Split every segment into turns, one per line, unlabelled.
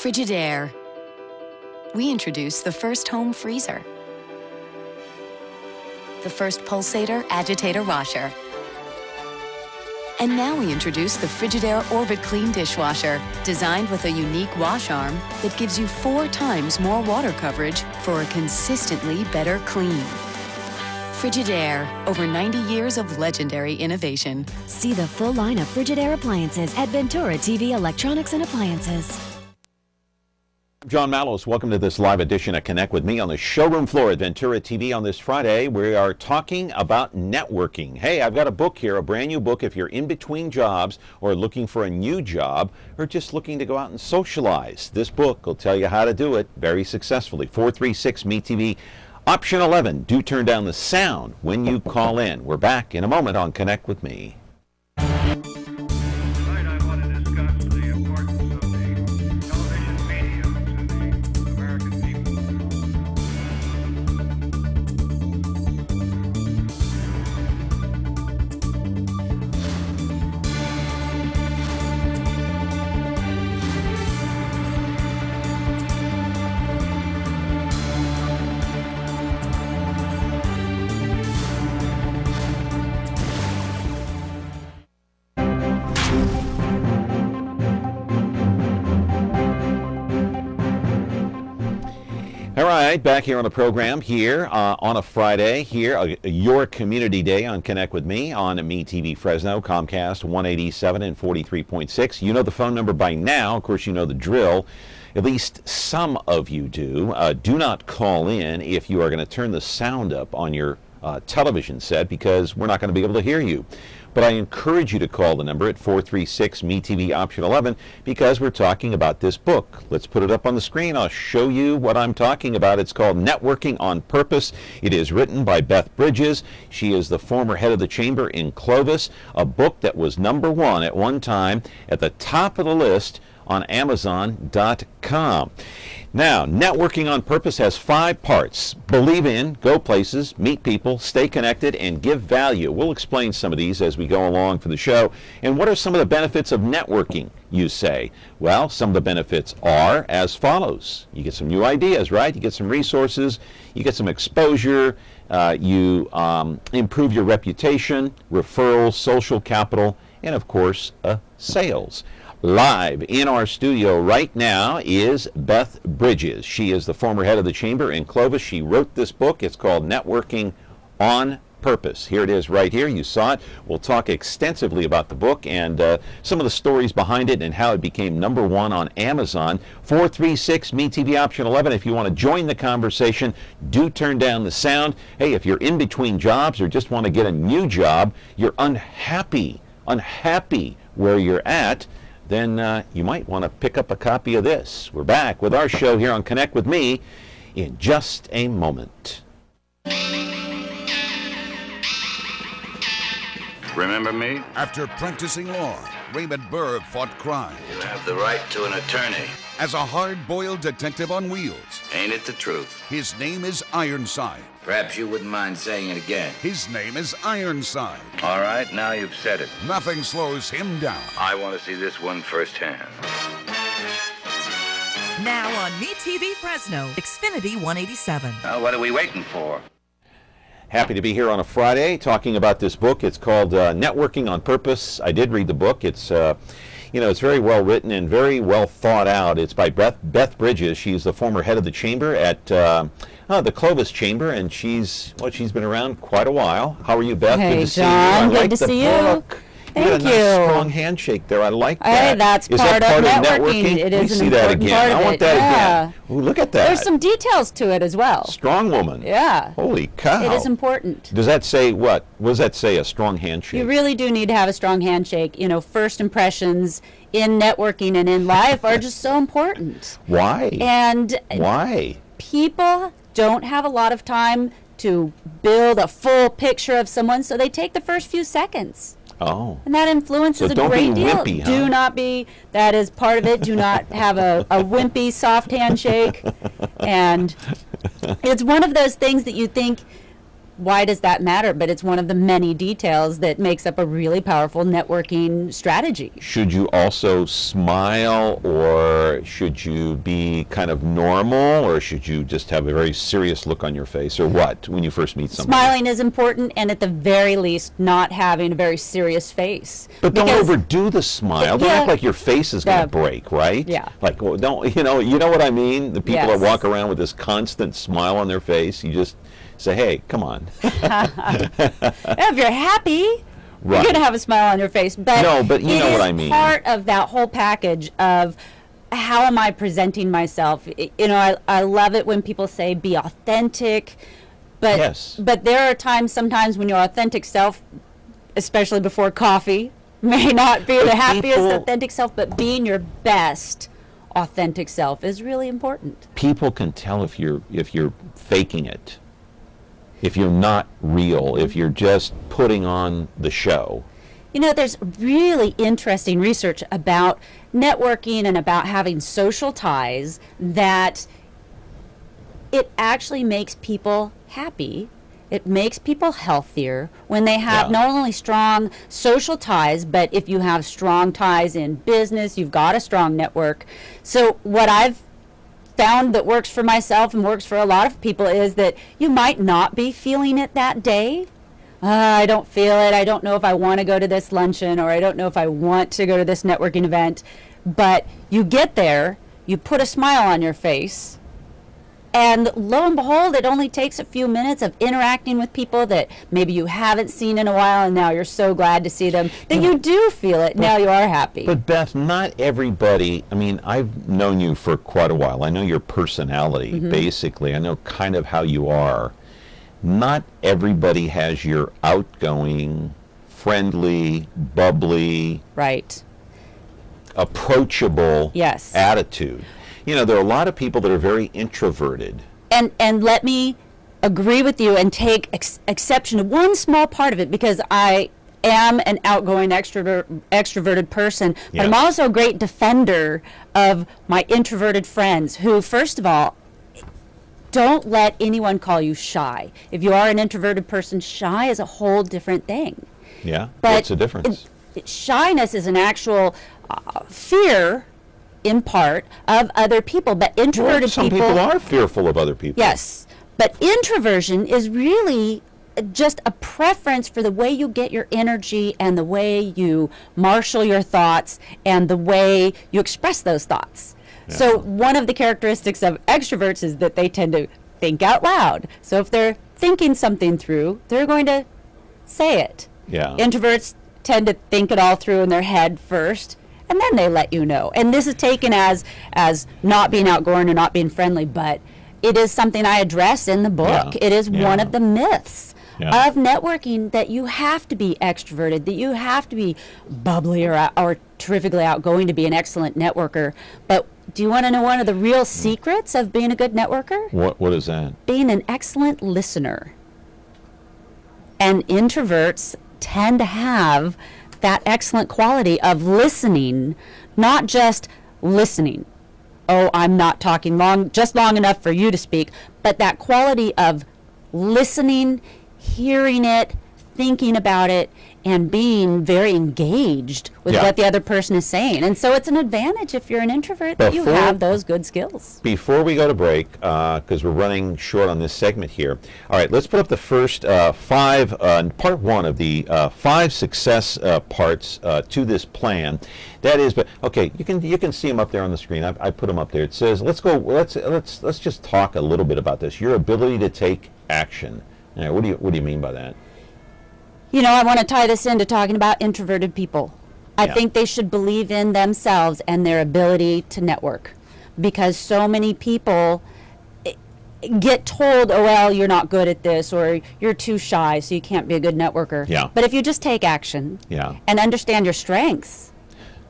Frigidaire. We introduced the first home freezer, the first pulsator agitator washer, and now we introduce the Frigidaire Orbit Clean dishwasher, designed with a unique wash arm that gives you 4 times more water coverage for a consistently better clean. Frigidaire, over 90 years of legendary innovation.
See the full line of Frigidaire appliances at Ventura TV Electronics and Appliances.
John Mallos, welcome to this live edition of Connect with Me on the showroom floor at Ventura TV on this Friday. We are talking about networking. Hey, I've got a book here, a brand new book if you're in between jobs or looking for a new job or just looking to go out and socialize. This book will tell you how to do it very successfully. 436 MeTV. Option 11, do turn down the sound when you call in. We're back in a moment on Connect with Me. All right, back here on the program here on a Friday here, your community day on Connect with Me on MeTV Fresno, Comcast 187 and 43.6. You know the phone number by now. Of course, you know the drill. At least some of you do. Do not call in if you are going to turn the sound up on your television set because we're not going to be able to hear you. But I encourage you to call the number at 436 MeTV option 11 because we're talking about this book. Let's put it up on the screen. I'll show you what I'm talking about. It's called Networking on Purpose. It is written by Beth Bridges. She is the former head of the chamber in Clovis, a book that was #1 at one time at the top of the list on Amazon.com. Now, Networking on Purpose has 5 parts. Believe in, go places, meet people, stay connected, and give value. We'll explain some of these as we go along for the show. And what are some of the benefits of networking, you say? Well, some of the benefits are as follows. You get some new ideas, right? You get some resources, you get some exposure, you improve your reputation, referrals, social capital, and of course, sales. Live in our studio right now is Beth Bridges. She is the former head of the chamber in Clovis. She wrote this book. It's called Networking on Purpose. Here it is right here. You saw it. We'll talk extensively about the book and some of the stories behind it and how it became #1 on Amazon. 436 MeTV option 11. If you want to join the conversation, do turn down the sound. Hey, if you're in between jobs or just want to get a new job, you're unhappy where you're at, then you might want to pick up a copy of this. We're back with our show here on Connect with Me in just a moment.
Remember me?
After practicing law, Raymond Berg fought crime.
You have the right to an attorney.
As a hard-boiled detective on wheels,
Ain't it the truth?
his name is Ironside.
Perhaps you wouldn't mind saying it again.
His name is Ironside.
All right, now you've said it.
Nothing slows him down.
I want to see this one firsthand.
Now on MeTV Fresno, Xfinity 187.
Now, what are we waiting for?
Happy to be here on a Friday talking about this book. It's called Networking on Purpose. I did read the book. It's it's very well written and very well thought out. It's by Beth Bridges. She's the former head of the chamber at the Clovis Chamber, and she's been around quite a while. How are you, Beth?
Hey,
good to
John.
see you.
Good to see you.
You got a
Thank
nice,
you.
strong handshake there. I like that.
Hey, that's
Is
part
that
of
part
networking. It is
we
an
see that
important
again.
part of
I want
it.
that
Yeah.
again. Ooh, look at that.
There's some details to it as well.
Strong woman.
Yeah.
Holy cow.
It is important.
Does that say what? What does that say? A strong handshake?
You really do need to have a strong handshake. You know, first impressions in networking and in life are just so important.
Why?
And
Why?
people don't have a lot of time to build a full picture of someone, so they take the first few seconds.
Oh.
And that influences
So
a
don't
great
be
deal.
wimpy, huh?
Do not be, that is part of it. Do not have a wimpy, soft handshake. And it's one of those things that you think why does that matter? But it's one of the many details that makes up a really powerful networking strategy.
Should you also smile, or should you be kind of normal, or should you just have a very serious look on your face, or what, when you first meet somebody?
Smiling is important, and at the very least, not having a very serious face.
But don't overdo the smile. Don't
Yeah.
act like your face is going to break, right?
Yeah.
Like, well, don't, you know what I mean? The people that
Yes.
walk around with this constant smile on their face, you just say, hey, come on.
If you're happy,
Right.
you're going to have a smile on your face. But
No, but you know what I mean.
It is part of that whole package of how am I presenting myself. I love it when people say be authentic. But,
Yes.
but there are times sometimes when your authentic self, especially before coffee, may not be the happiest authentic self, but being your best authentic self is really important.
People can tell if you're faking it, if you're not real, if you're just putting on the show.
There's really interesting research about networking and about having social ties that it actually makes people happy. It makes people healthier when they have not only strong social ties, but if you have strong ties in business, you've got a strong network. So what I've found that works for myself and works for a lot of people is that you might not be feeling it that day. I don't feel it. I don't know if I want to go to this luncheon, or I don't know if I want to go to this networking event. But you get there, you put a smile on your face, and lo and behold, it only takes a few minutes of interacting with people that maybe you haven't seen in a while, and now you're so glad to see them that you do feel it. Now you are happy.
But Beth, not everybody, I mean, I've known you for quite a while. I know your personality, basically. I know kind of how you are. Not everybody has your outgoing, friendly, bubbly,
Right.
approachable
Yes.
attitude. There are a lot of people that are very introverted.
And let me agree with you and take exception to one small part of it, because I am an outgoing extroverted person, but I'm also a great defender of my introverted friends who, first of all, don't let anyone call you shy. If you are an introverted person, shy is a whole different thing.
Yeah?
But
What's the difference?
Shyness is an actual fear, in part, of other people, but introverted
Some people are fearful of other people.
Yes, but introversion is really just a preference for the way you get your energy and the way you marshal your thoughts and the way you express those thoughts.
Yeah.
So one of the characteristics of extroverts is that they tend to think out loud. So if they're thinking something through, they're going to say it.
Yeah.
Introverts tend to think it all through in their head first, and then they let you know. And this is taken as not being outgoing or not being friendly, but it is something I address in the book.
Yeah.
It is one of the myths
Yeah.
of networking, that you have to be extroverted, that you have to be bubbly or terrifically outgoing to be an excellent networker. But do you want to know one of the real secrets of being a good networker?
What is that?
Being an excellent listener. And introverts tend to have that excellent quality of listening, not just listening. Oh, I'm not talking just long enough for you to speak, but that quality of listening, hearing it, thinking about it, and being very engaged with what the other person is saying. And so it's an advantage if you're an introvert that you have those good skills.
Before we go to break, because we're running short on this segment here, all right, let's put up the first part one of the 5 success parts to this plan. That is, but okay, you can see them up there on the screen. I put them up there. It says, let's just talk a little bit about this. Your ability to take action. All right, what do you mean by that?
I want to tie this into talking about introverted people. I think they should believe in themselves and their ability to network, because so many people get told, oh, well, you're not good at this, or you're too shy, so you can't be a good networker.
Yeah.
But if you just take action and understand your strengths,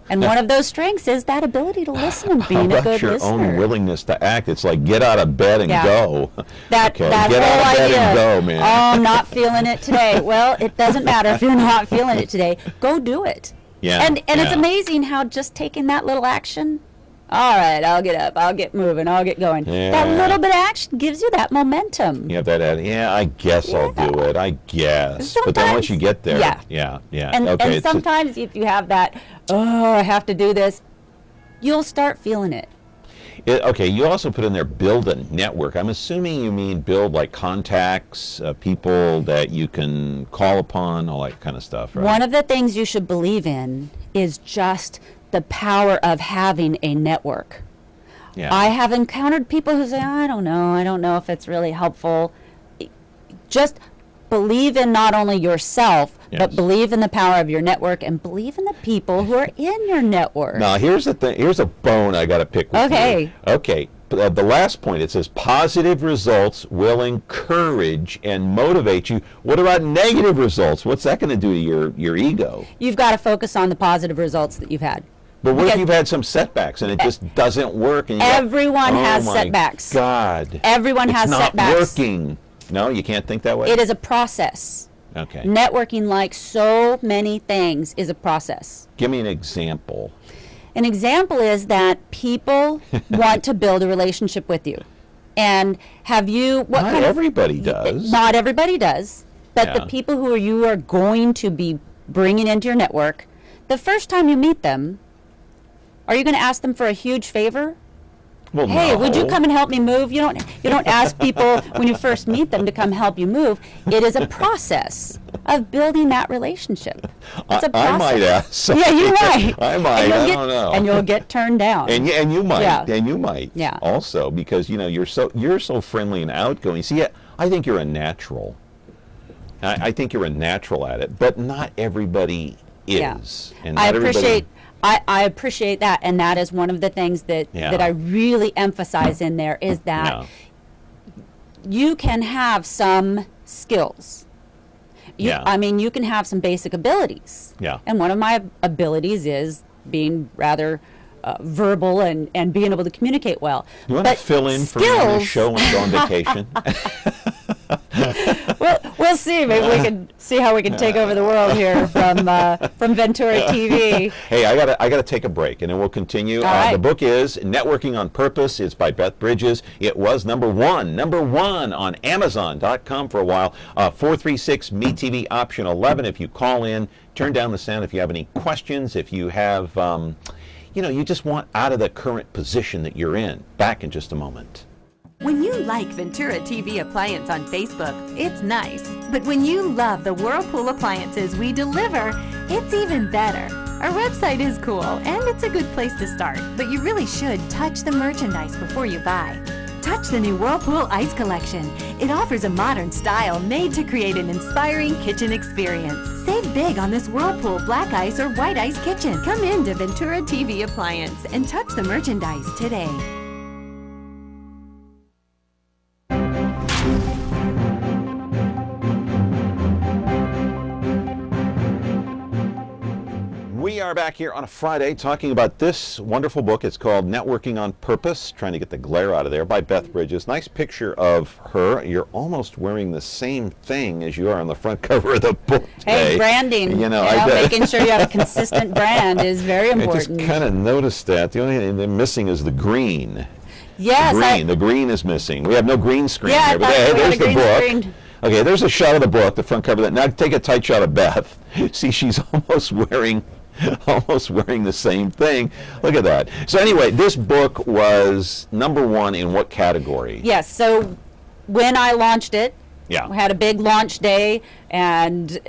and one of those strengths is that ability to listen and being a good
your
listener.
own willingness to act? It's like get out of bed and go.
That
get
whole
out of bed
idea.
and go, man.
Oh, I'm not feeling it today. Well, it doesn't matter if you're not feeling it today. Go do it.
Yeah,
And it's
yeah.
amazing how just taking that little action All right, I'll get up, I'll get moving, I'll get going.
Yeah.
That little bit of action gives you that momentum.
You have that, yeah, I guess I'll do it, I guess. But then once you get there, yeah.
And,
okay,
and sometimes if you have that, I have to do this, you'll start feeling it.
Okay, you also put in there build a network. I'm assuming you mean build like contacts, people that you can call upon, all that kind of stuff, right?
One of the things you should believe in is just the power of having a network.
Yeah.
I have encountered people who say, I don't know if it's really helpful. Just believe in not only yourself, but believe in the power of your network and believe in the people who are in your network.
Now, here's the thing. Here's a bone I got to pick with you. Okay. The last point, it says positive results will encourage and motivate you. What about negative results? What's that going to do to your ego?
You've got to focus on the positive results that you've had.
But what if you've had some setbacks and it just doesn't work? And
everyone has setbacks.
God.
Everyone has setbacks.
It's not working. No, you can't think that way?
It is a process.
Okay.
Networking, like so many things, is a process.
Give me an example.
An example is that people want to build a relationship with you. And have you...
Not everybody does.
Not everybody does. But the people who you are going to be bringing into your network, the first time you meet them, are you going to ask them for a huge favor?
Well,
hey,
no.
would you come and help me move? You don't ask people when you first meet them to come help you move. It is a process of building that relationship. It's a process.
I might ask.
Yeah, you might.
I might. I don't know.
And you'll get turned down.
And you might.
Yeah.
And you might.
Yeah.
Also, because you're so friendly and outgoing. See, I think you're a natural. I think you're a natural at it, but not everybody is.
Yeah.
And not everybody.
I appreciate that, and that is one of the things that I really emphasize in there is that you can have some skills. I mean, you can have some basic abilities. Yeah. And one of my abilities is being rather verbal and being able to communicate well.
You want to fill in for me on the show and go on vacation?
We'll see. Maybe we can see how we can take over the world here from Ventura TV.
Hey, I gotta take a break, and then we'll continue. The book is Networking on Purpose. It's by Beth Bridges. It was number one on Amazon.com for a while. 436 MeTV option 11. If you call in, turn down the sound if you have any questions. If you have, you just want out of the current position that you're in. Back in just a moment.
When you like Ventura TV Appliance on Facebook, it's nice. But when you love the Whirlpool appliances we deliver, it's even better. Our website is cool, and it's a good place to start. But you really should touch the merchandise before you buy. Touch the new Whirlpool Ice Collection. It offers a modern style made to create an inspiring kitchen experience. Save big on this Whirlpool Black Ice or White Ice kitchen. Come into Ventura TV Appliance and touch the merchandise today.
We are back here on a Friday talking about this wonderful book. It's called Networking on Purpose, trying to get the glare out of there, by Beth Bridges. Nice picture of her. You're almost wearing the same thing as you are on the front cover of the book today.
Hey, branding. Making sure you have a consistent brand is very important.
I just kind of noticed that. The only thing they're missing is the green.
Yes.
The green is missing. We have no green screen here. But
hey,
there's the book.
Screen.
Okay, there's a shot of the book, the front cover of that. Now take a tight shot of Beth. See, she's almost wearing the same thing. Look at that. So anyway, this book was number one in what category?
Yes, so when I launched it, we had a big launch day and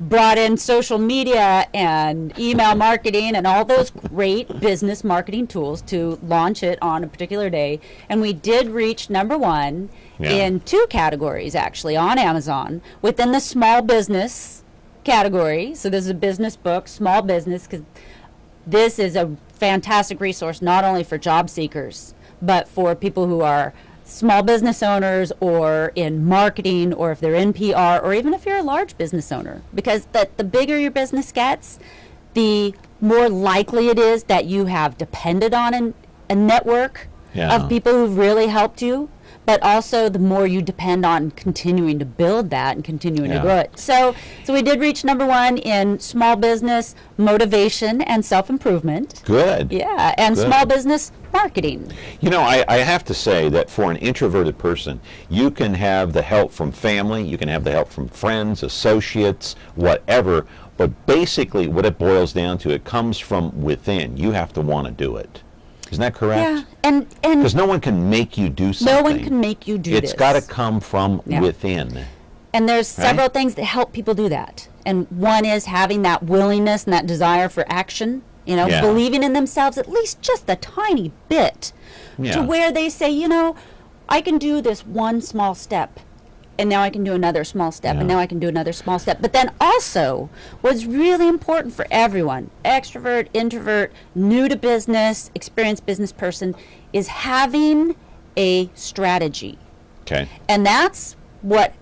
brought in social media and email marketing and all those great business marketing tools to launch it on a particular day. And we did reach number one in two categories, actually, on Amazon, within the small business category. So this is a business book, small business, because this is a fantastic resource not only for job seekers, but for people who are small business owners or in marketing, or if they're in PR, or even if you're a large business owner. Because the bigger your business gets, the more likely it is that you have depended on a network of people who've really helped you. but also the more you depend on continuing to build that and continuing to grow it. So we did reach #1 in small business motivation and self-improvement.
Good.
Yeah, and
Good.
small business marketing.
You know, I have to say that for an introverted person, you can have the help from family, you can have the help from friends, associates, whatever, but basically what it boils down to, it comes from within. You have to want to do it. Isn't that correct?
Yeah, and
Because no one can make you do something.
no one can make you do this.
It's got to come from within.
And there's several things that help people do that. And one is having that willingness and that desire for action, you know, believing in themselves at least just a tiny bit to where they say, you know, I can do this one small step. And now I can do another small step, and now I can do another small step. But then also, what's really important for everyone, extrovert, introvert, new to business, experienced business person, is having a strategy.
Okay.
And that's what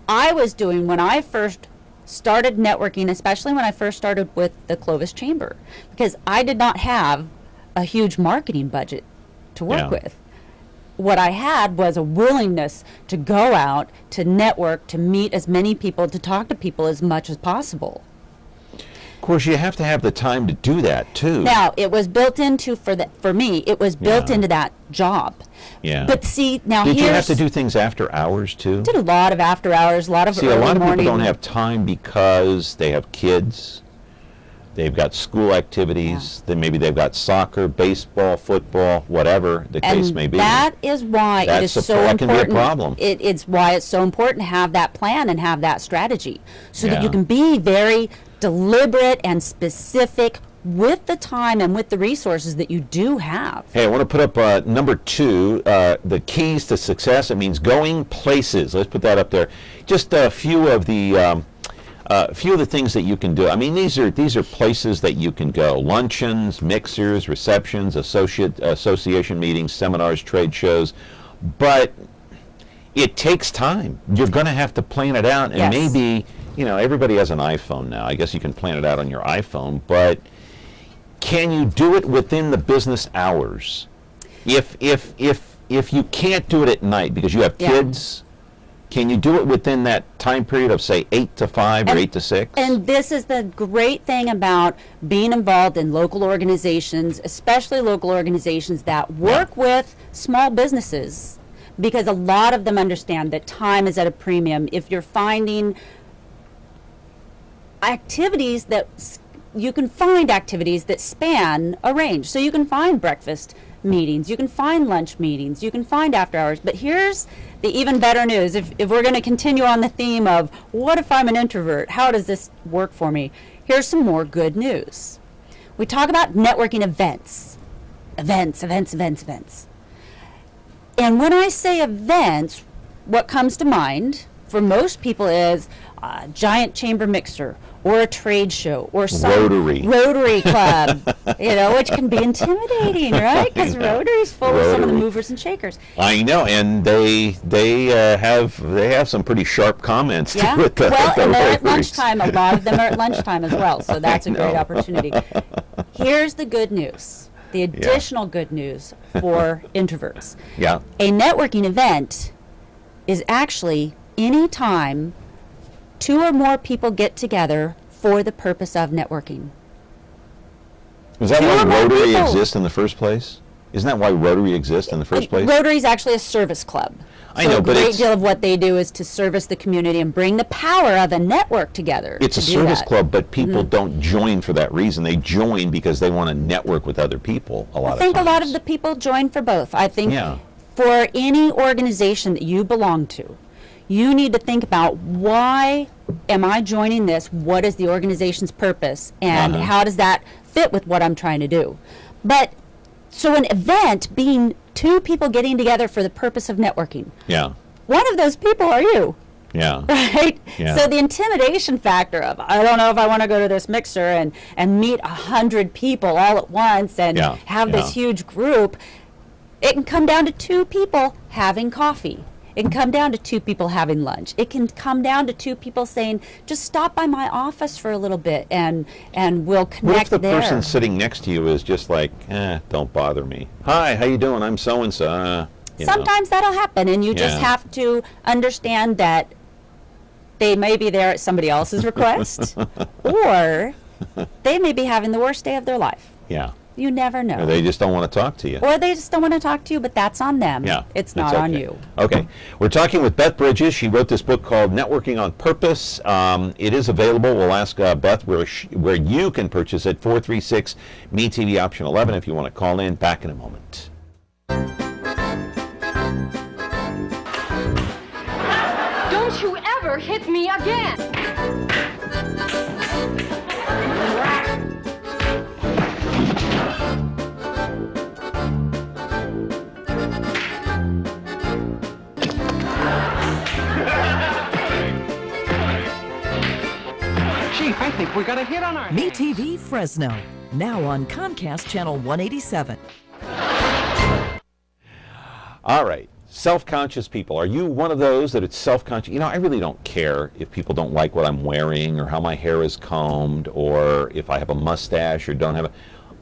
I was doing when I first started networking, especially when I first started with the Clovis Chamber, because I did not have a huge marketing budget to work with. What I had was a willingness to go out, to network, to meet as many people, to talk to people as much as possible.
Of course, you have to have the time to do that, too.
Now, it was built into, for me, it was built into that job.
Yeah.
But see, now
Did you have to do things after hours, too?
Did a lot of after hours, a lot of
See,
early
a lot of
morning.
people don't have time because they have kids. They've got school activities. Then maybe they've got soccer, baseball, football, whatever the case may be.
That is why it is so important.
That can be a problem.
It's why it's so important to have that plan and have that strategy, so that you can be very deliberate and specific with the time and with the resources that you do have.
Hey, I want to put up #2, the keys to success. It means going places. Let's put that up there. Just a few of the things that you can do. I mean, these are places that you can go: luncheons, mixers, receptions, association meetings, seminars, trade shows. But it takes time. You're going to have to plan it out, and maybe, you know, everybody has an iPhone now. I guess you can plan it out on your iPhone, but can you do it within the business hours? If you can't do it at night because you have kids. Can you do it within that time period of, say, 8 to 5 or 8 to 6?
And this is the great thing about being involved in local organizations, especially local organizations that work with small businesses, because a lot of them understand that time is at a premium. If you're finding activities you can find activities that span a range. So you can find breakfast meetings, you can find lunch meetings, you can find after hours. But here's the even better news. If we're going to continue on the theme of what if I'm an introvert, how does this work for me? Here's some more good news. We talk about networking events. Events. And when I say events, what comes to mind for most people is a giant chamber mixer, or a trade show, or some Rotary Club, you know, which can be intimidating, right? Because Rotary's full of some of the movers and shakers.
I know, and they have some pretty sharp comments too.
Well, and they're at lunchtime. A lot of them are at lunchtime as well, so that's a great opportunity. Here's the good news, the additional good news for introverts.
Yeah.
A networking event is actually any time 2 or more people get together for the purpose of networking.
Is that why Rotary exists in the first place? Isn't that why Rotary exists in the first place?
Rotary is actually a service club.
I know, but
a great deal of what they do is to service the community and bring the power of a network together.
It's a service club, but people don't join for that reason. They join because they want to network with other people a lot of times.
I think a lot of the people join for both. I think for any organization that you belong to, you need to think about, why am I joining this? What is the organization's purpose? And how does that fit with what I'm trying to do? But so an event being 2 people getting together for the purpose of networking.
Yeah.
One of those people are you.
Yeah.
Right?
Yeah.
So the intimidation factor of, I don't know if I want to go to this mixer and meet 100 people all at once and have this huge group, it can come down to 2 people having coffee. It can come down to 2 people having lunch. It can come down to 2 people saying, just stop by my office for a little bit and we'll connect there.
What if the person sitting next to you is just like, don't bother me. Hi, how you doing? I'm so-and-so. You know?
Sometimes that'll happen, and you just
Yeah.
have to understand that they may be there at somebody else's request, or they may be having the worst day of their life.
Yeah.
You never know.
Or they just don't want to talk to you.
Or they just don't want to talk to you, but that's on them.
Yeah,
It's
that's
not on
okay.
you.
Okay. We're talking with Beth Bridges. She wrote this book called Networking on Purpose. It is available. We'll ask Beth where you can purchase it. 436 MeTV option 11 if you want to call in. Back in a moment.
Don't you ever hit me again!
Chief, I think we got a hit on our hands.
MeTV Fresno, now on Comcast Channel 187.
All right. Self-conscious people. Are you one of those that it's self-conscious? You know, I really don't care if people don't like what I'm wearing or how my hair is combed or if I have a mustache or don't have a...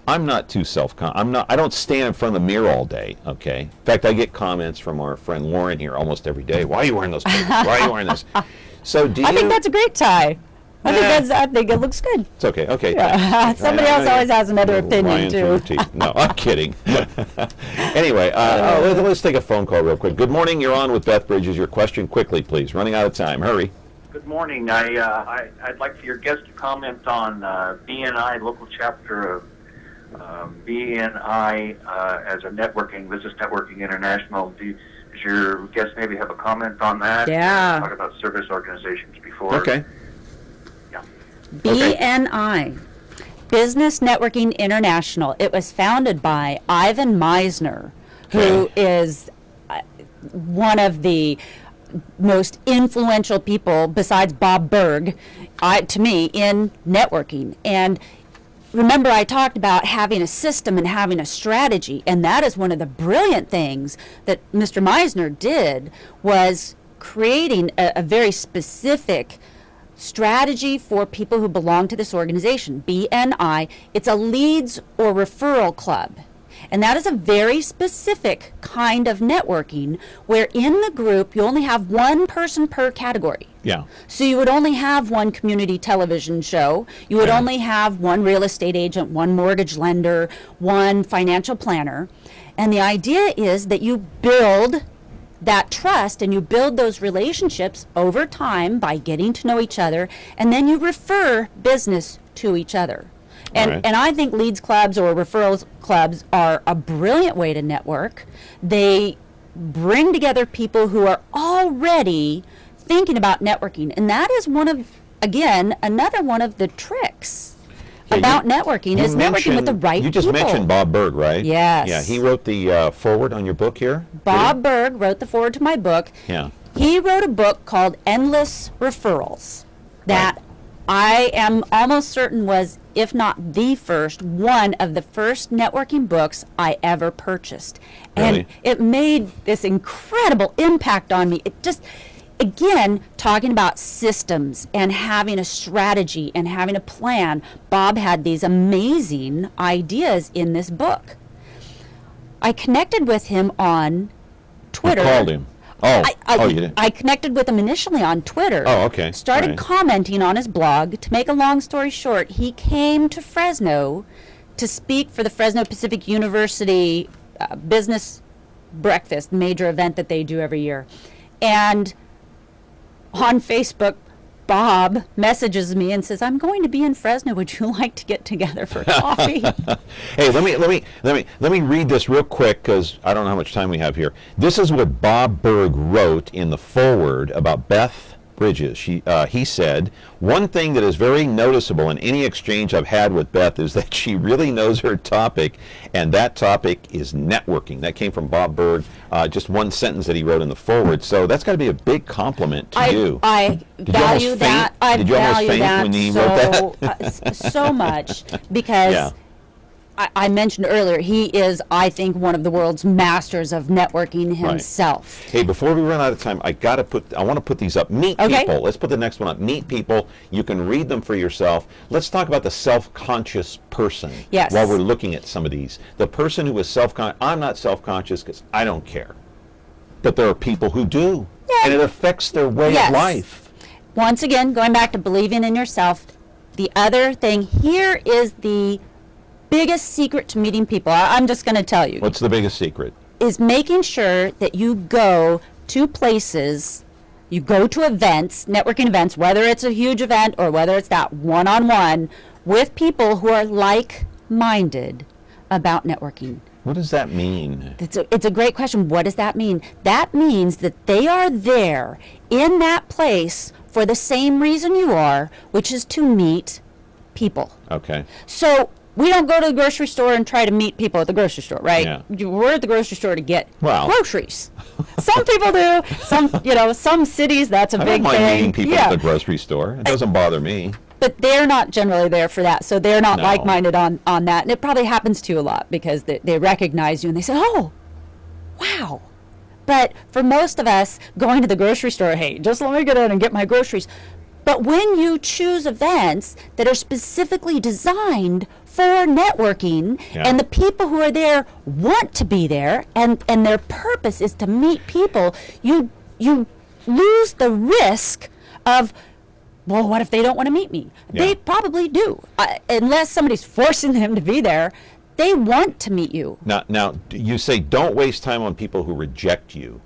I'm not too self-conscious. I don't stand in front of the mirror all day, okay? In fact, I get comments from our friend Lauren here almost every day. Why are you wearing those pants? Why are you wearing this? So do you...
I think that's a great tie. I think it looks good.
It's okay. Okay.
Yeah. Somebody else always has another opinion, too.
No, I'm kidding. Anyway, let's take a phone call real quick. Good morning. You're on with Beth Bridges. Your question quickly, please. Running out of time. Hurry.
Good morning. I'd like for your guest to comment on BNI, local chapter of BNI as a business networking international. Does your guest maybe have a comment on that?
Yeah.
Talk about service organizations before.
Okay.
BNI, Business Networking International. It was founded by Ivan Meisner, who is one of the most influential people besides Bob Berg, to me, in networking. And remember, I talked about having a system and having a strategy, and that is one of the brilliant things that Mr. Meisner did, was creating a very specific strategy for people who belong to this organization, BNI. It's a leads or referral club. And that is a very specific kind of networking where in the group you only have one person per category.
Yeah.
So you would only have one community television show. You would only have one real estate agent, one mortgage lender, one financial planner. And the idea is that you build that trust and you build those relationships over time by getting to know each other, and then you refer business to each other. And I think leads clubs or referrals clubs are a brilliant way to network. They bring together people who are already thinking about networking, and that is another one of the tricks about networking is networking with the right people.
You just mentioned Bob Berg, right?
Yes.
Yeah, he wrote the foreword on your book here.
Bob Berg wrote the foreword to my book.
Yeah.
He wrote a book called Endless Referrals that I am almost certain was, if not the first, one of the first networking books I ever purchased.
Really?
And it made this incredible impact on me. It just, again, talking about systems and having a strategy and having a plan. Bob had these amazing ideas in this book. I connected with him on Twitter.
You called him. You did.
I connected with him initially on Twitter.
Oh, okay.
Started commenting on his blog. To make a long story short, he came to Fresno to speak for the Fresno Pacific University business breakfast, major event that they do every year. And on Facebook, Bob messages me and says, "I'm going to be in Fresno. Would you like to get together for coffee?"
Hey, let me read this real quick because I don't know how much time we have here. This is what Bob Berg wrote in the foreword about Beth Bridges. He said, "One thing that is very noticeable in any exchange I've had with Beth is that she really knows her topic, and that topic is networking." That came from Bob Berg, just one sentence that he wrote in the foreword. So that's got to be a big compliment to you.
I value that. I
Did you almost
value
faint
that
when he wrote that?
So much because.
Yeah.
I mentioned earlier, he is, I think, one of the world's masters of networking himself.
Hey, before we run out of time, I want to put these up. Meet people. Let's put the next one up. Meet people. You can read them for yourself. Let's talk about the self-conscious person.
Yes.
While we're looking at some of these. The person who is self-conscious. I'm not self-conscious because I don't care. But there are people who do, and it affects their way of life.
Once again, going back to believing in yourself, the other thing here is the biggest secret to meeting people. I'm just going to tell you.
What's the biggest secret?
Is making sure that you go to places, you go to events, networking events, whether it's a huge event or whether it's that one-on-one, with people who are like-minded about networking.
What does that mean?
It's a great question. What does that mean? That means that they are there in that place for the same reason you are, which is to meet people.
Okay.
So we don't go to the grocery store and try to meet people at the grocery store, right?
Yeah.
We're at the grocery store to get groceries. Some people do. Some cities, that's a big thing.
I don't mind meeting people at the grocery store. It doesn't bother me.
But they're not generally there for that, so they're not like-minded on that. And it probably happens to you a lot because they recognize you and they say, oh, wow. But for most of us, going to the grocery store, hey, just let me get in and get my groceries. But when you choose events that are specifically designed for networking, and the people who are there want to be there, and their purpose is to meet people, you lose the risk of, well, what if they don't want to meet me? Yeah. They probably do. Unless somebody's forcing them to be there, they want to meet you.
Now, you say don't waste time on people who reject you.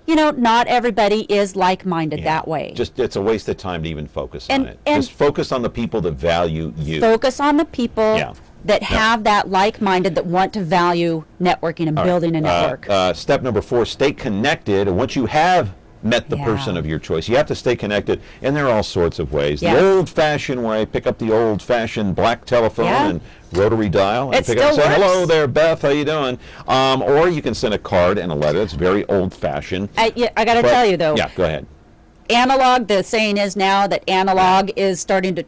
Not everybody is like-minded that way.
It's a waste of time to even focus on it. Just focus on the people that value you.
Focus on the people that have that like-minded, that want to value networking and building a network.
Step number 4, stay connected. And once you have met the person of your choice, you have to stay connected, and there are all sorts of ways. The old-fashioned, where I pick up the old-fashioned black telephone and rotary dial and pick up and say, hello there, Beth, how you doing? Or you can send a card and a letter. It's very old-fashioned.
I got to tell you, though.
Yeah, go ahead.
Analog, the saying is now that analog is starting to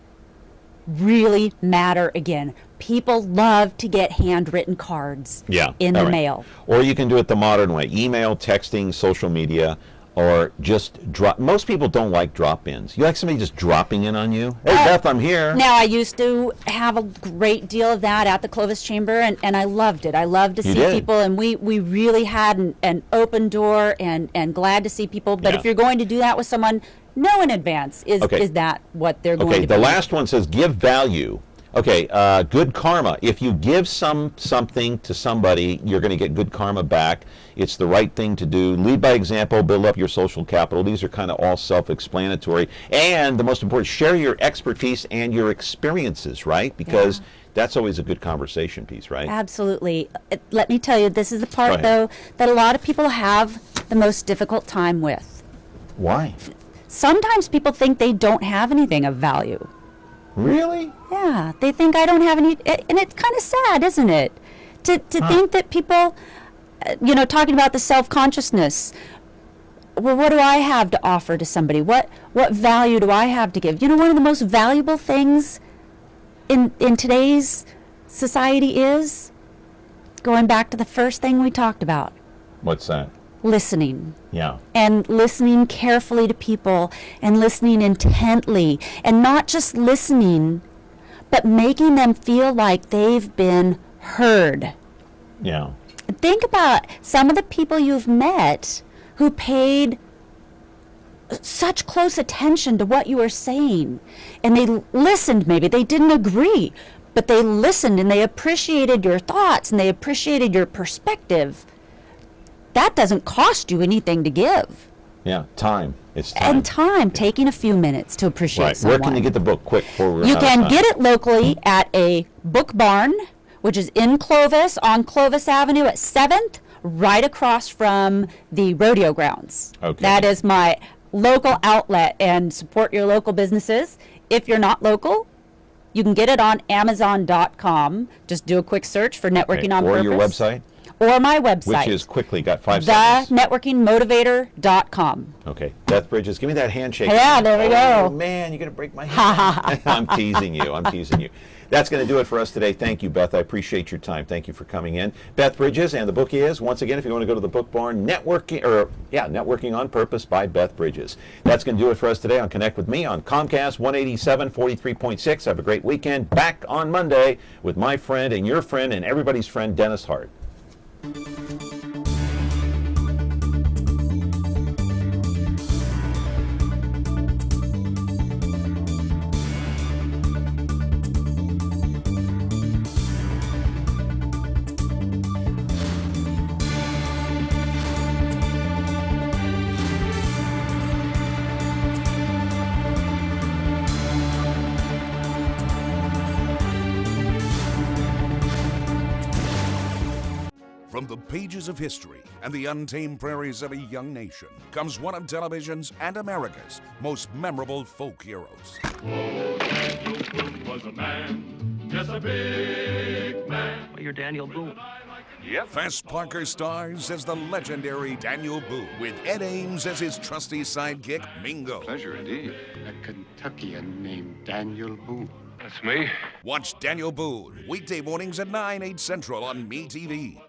really matter again. People love to get handwritten cards in the mail. Or
you can do it the modern way. Email, texting, social media. Or just drop. Most people don't like drop-ins. You like somebody just dropping in on you? Hey, Beth, I'm here.
Now, I used to have a great deal of that at the Clovis Chamber, and I loved it. I loved to see people, and we really had an open door and glad to see people. But if you're going to do that with someone, know in advance, is that what they're going to be?
The last one says give value. Okay, good karma. If you give something to somebody, you're going to get good karma back. It's the right thing to do. Lead by example, build up your social capital. These are kind of all self-explanatory. And the most important, share your expertise and your experiences, right? Because that's always a good conversation piece, right?
Absolutely. Let me tell you, this is the part, though, that a lot of people have the most difficult time with.
Why?
Sometimes people think they don't have anything of value.
Really?
Yeah, they think I don't have any, and it's kind of sad, isn't it? To think that people, talking about the self-consciousness, well, what do I have to offer to somebody? What value do I have to give? One of the most valuable things in today's society is, going back to the first thing we talked about.
What's that?
Listening.
Yeah.
And listening carefully to people and listening intently, and not just listening, but making them feel like they've been heard.
Yeah.
Think about some of the people you've met who paid such close attention to what you were saying, and they listened. Maybe they didn't agree, but they listened and they appreciated your thoughts and they appreciated your perspective. That doesn't cost you anything to give.
Yeah, time. It's time.
And time, taking a few minutes to appreciate someone.
Where can you get the book? Quick, before we're
You can get it locally at a book barn, which is in Clovis, on Clovis Avenue at 7th, right across from the rodeo grounds.
Okay.
That is my local outlet, and support your local businesses. If you're not local, you can get it on Amazon.com. Just do a quick search for Networking on Purpose.
Or your website?
Or my website.
Which is quickly, got 5 seconds.
TheNetworkingMotivator.com.
Okay. Beth Bridges, give me that handshake.
Yeah, there we go.
Oh, man, you're going to break my hand. I'm teasing you. That's going to do it for us today. Thank you, Beth. I appreciate your time. Thank you for coming in. Beth Bridges, and the book is, once again, if you want to go to the book barn, Networking on Purpose by Beth Bridges. That's going to do it for us today on Connect with Me on Comcast 187 43.6. Have a great weekend. Back on Monday with my friend and your friend and everybody's friend, Dennis Hart.
pages of history and the untamed prairies of a young nation comes one of television's and America's most memorable folk heroes.
Daniel Boone was a man, yes, a big man.
Well, you're Daniel Boone.
Yep. Fess Parker stars as the legendary Daniel Boone, with Ed Ames as his trusty sidekick, Mingo.
Pleasure indeed. A Kentuckian named Daniel Boone.
That's me.
Watch Daniel Boone weekday mornings at 9, 8 Central on MeTV.